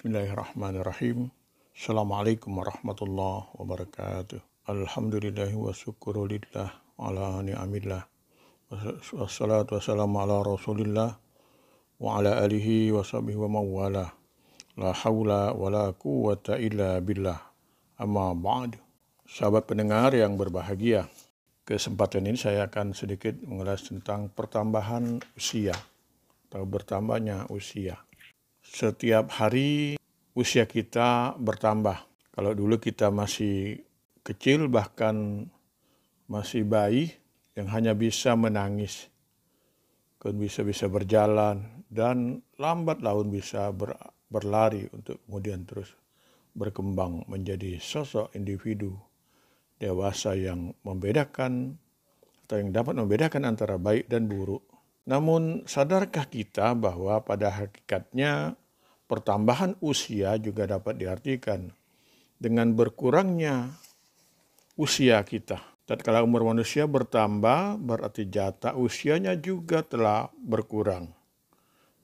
Bismillahirrahmanirrahim. Assalamualaikum warahmatullahi wabarakatuh. Alhamdulillahi wa syukurulillah ala ni'amillah. Wassalatu wassalamu ala rasulillah wa ala alihi wa sahbihi wa mawala. La hawla wa la quwwata illa billah. Amma ba'd. Sahabat pendengar yang berbahagia, kesempatan ini saya akan sedikit mengulas tentang pertambahan usia atau bertambahnya usia. Setiap hari usia kita bertambah. Kalau dulu kita masih kecil, bahkan masih bayi yang hanya bisa menangis, kan bisa berjalan, dan lambat laun bisa berlari untuk kemudian terus berkembang menjadi sosok individu dewasa yang membedakan atau yang dapat membedakan antara baik dan buruk. Namun sadarkah kita bahwa pada hakikatnya pertambahan usia juga dapat diartikan dengan berkurangnya usia kita. Tatkala umur manusia bertambah, berarti jatah usianya juga telah berkurang.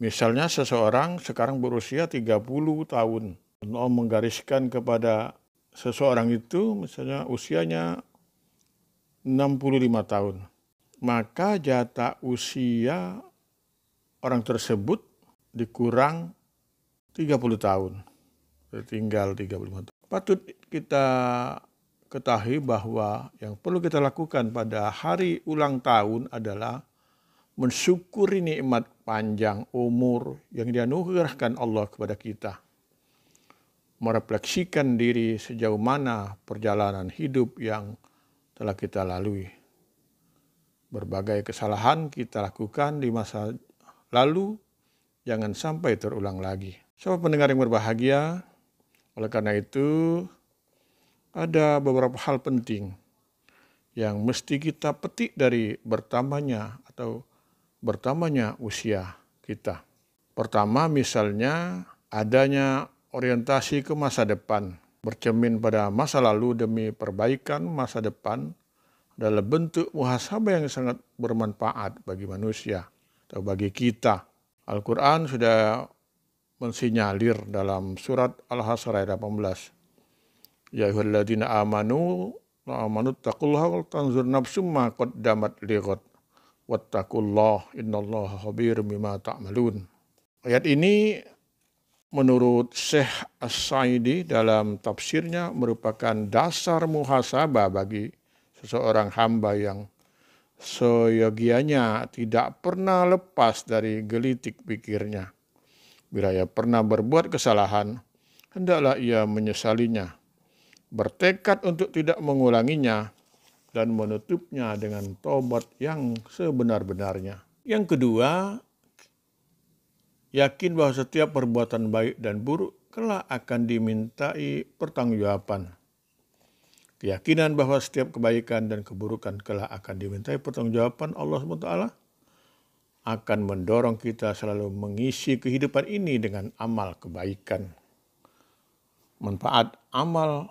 Misalnya seseorang sekarang berusia 30 tahun. Allah menggariskan kepada seseorang itu misalnya usianya 65 tahun. Maka jatah usia orang tersebut dikurang 30 tahun. Tinggal 35 tahun. Patut kita ketahui bahwa yang perlu kita lakukan pada hari ulang tahun adalah mensyukuri nikmat panjang umur yang dianugerahkan Allah kepada kita. Merefleksikan diri sejauh mana perjalanan hidup yang telah kita lalui. Berbagai kesalahan kita lakukan di masa lalu, jangan sampai terulang lagi. Sahabat pendengar yang berbahagia, oleh karena itu ada beberapa hal penting yang mesti kita petik dari bertambahnya usia kita. Pertama, misalnya adanya orientasi ke masa depan, bercermin pada masa lalu demi perbaikan masa depan adalah bentuk muhasabah yang sangat bermanfaat bagi manusia atau bagi kita. Al-Quran sudah mensinyalir dalam surat Al-Hasr ayat 18. Ya ayyuhalladzina amanu taqullaha wal tanzur nafsum ma qaddamat lighad wattaqullaha innallaha khabirum bima ta'malun. Ayat ini menurut Syekh As-Sa'idi dalam tafsirnya merupakan dasar muhasabah bagi seseorang hamba yang seyogianya tidak pernah lepas dari gelitik pikirnya. Bila ia pernah berbuat kesalahan, hendaklah ia menyesalinya, bertekad untuk tidak mengulanginya, dan menutupnya dengan taubat yang sebenar-benarnya. Yang kedua, yakin bahwa setiap perbuatan baik dan buruk kelak akan dimintai pertanggungjawaban. Keyakinan bahwa setiap kebaikan dan keburukan kelak akan dimintai pertanggungjawaban Allah SWT akan mendorong kita selalu mengisi kehidupan ini dengan amal kebaikan. Manfaat amal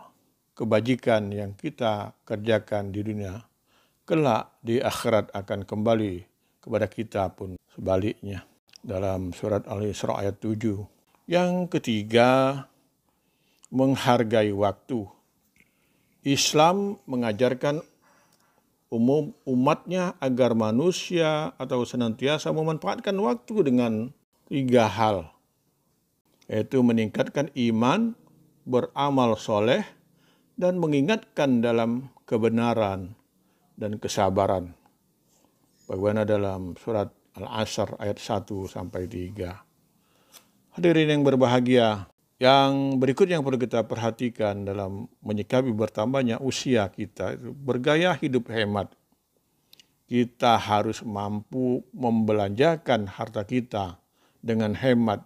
kebajikan yang kita kerjakan di dunia kelak di akhirat akan kembali kepada kita pun sebaliknya. Dalam surat Al-Isra ayat 7. Yang ketiga, menghargai waktu. Islam mengajarkan umatnya agar manusia atau senantiasa memanfaatkan waktu dengan 3 hal, yaitu meningkatkan iman, beramal soleh, dan mengingatkan dalam kebenaran dan kesabaran. Bagaimana dalam surat Al-Asr ayat 1-3. Hadirin yang berbahagia, yang berikut yang perlu kita perhatikan dalam menyikapi bertambahnya usia kita itu bergaya hidup hemat. Kita harus mampu membelanjakan harta kita dengan hemat,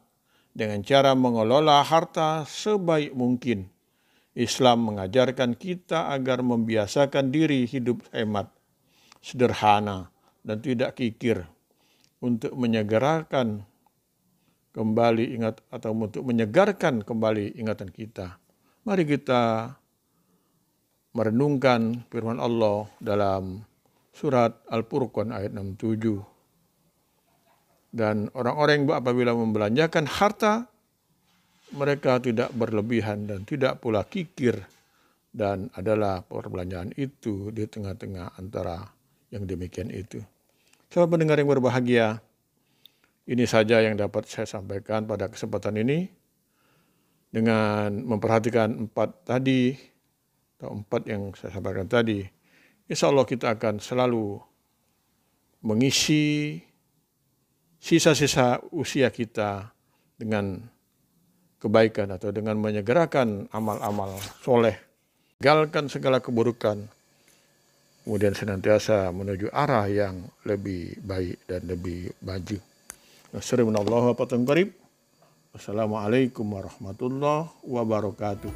dengan cara mengelola harta sebaik mungkin. Islam mengajarkan kita agar membiasakan diri hidup hemat, sederhana, dan tidak kikir untuk menyegarkan kembali ingatan kita. Mari kita merenungkan firman Allah dalam surat Al-Furqan ayat 67. Dan orang-orang yang apabila membelanjakan harta mereka tidak berlebihan dan tidak pula kikir, dan adalah perbelanjaan itu di tengah-tengah antara yang demikian itu. Sahabat pendengar yang berbahagia, ini saja yang dapat saya sampaikan pada kesempatan ini. Dengan memperhatikan empat yang saya sampaikan tadi, insya Allah kita akan selalu mengisi sisa-sisa usia kita dengan kebaikan atau dengan menyegerakan amal-amal soleh, tinggalkan segala keburukan, kemudian senantiasa menuju arah yang lebih baik dan lebih maju. Assalamualaikum warahmatullahi wabarakatuh. Wassalamualaikum warahmatullahi wabarakatuh.